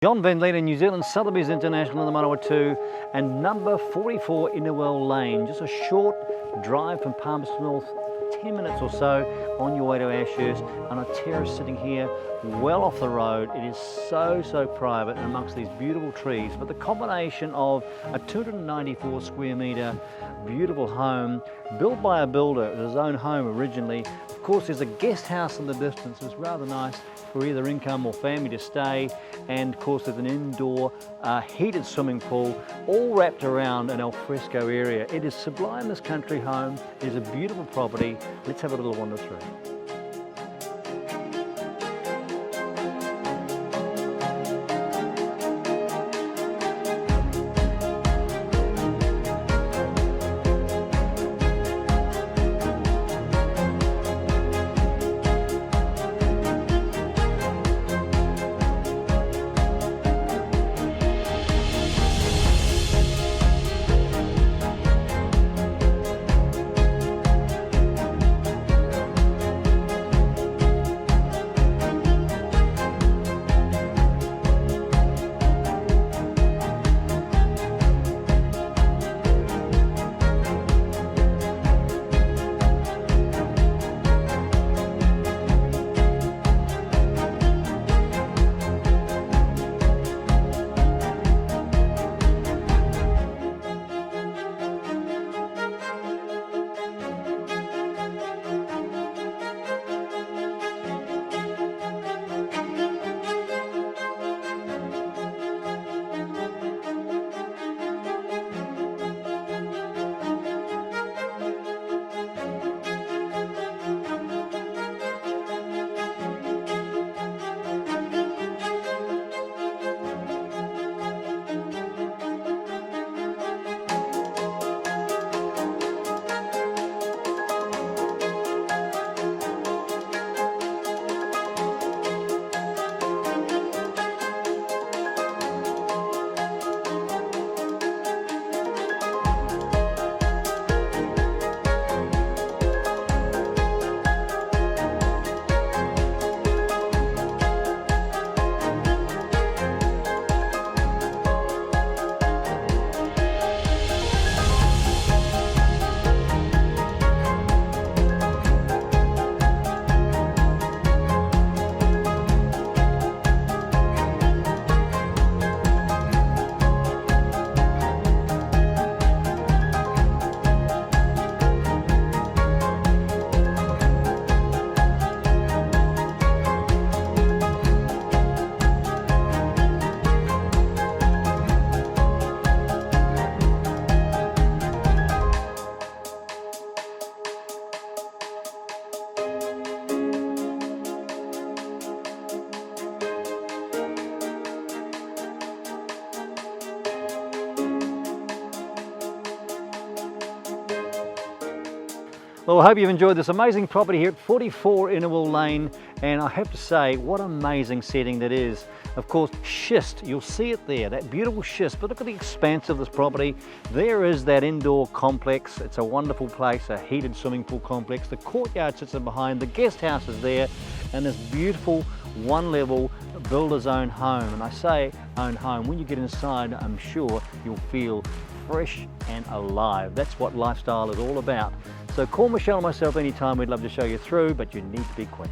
John Van Leiden, New Zealand Sotheby's International in the Manawatu, and number 44 Innerwell Lane. Just a short drive from Palmerston North, 10 minutes or so on your way to Ashhurst, on a terrace sitting here well off the road. It is so private and amongst these beautiful trees, but the combination of a 294 square metre beautiful home built by a builder, it was his own home originally. Of course, there's a guest house in the distance. It's rather nice for either income or family to stay, and of course there's an indoor heated swimming pool all wrapped around an alfresco area. It is sublime, this country home. It is a beautiful property. Let's have a little wander through. Well, I hope you've enjoyed this amazing property here at 44 Innerwell Lane, and I have to say, what amazing setting that is. Of course, schist, you'll see it there, that beautiful schist, but look at the expanse of this property. There is that indoor complex. It's a wonderful place, a heated swimming pool complex. The courtyard sits in behind, the guest house is there, and this beautiful one-level builder's own home. And I say own home, when you get inside, I'm sure you'll feel fresh and alive. That's what lifestyle is all about. So call Michelle and myself anytime. We'd love to show you through, but you need to be quick.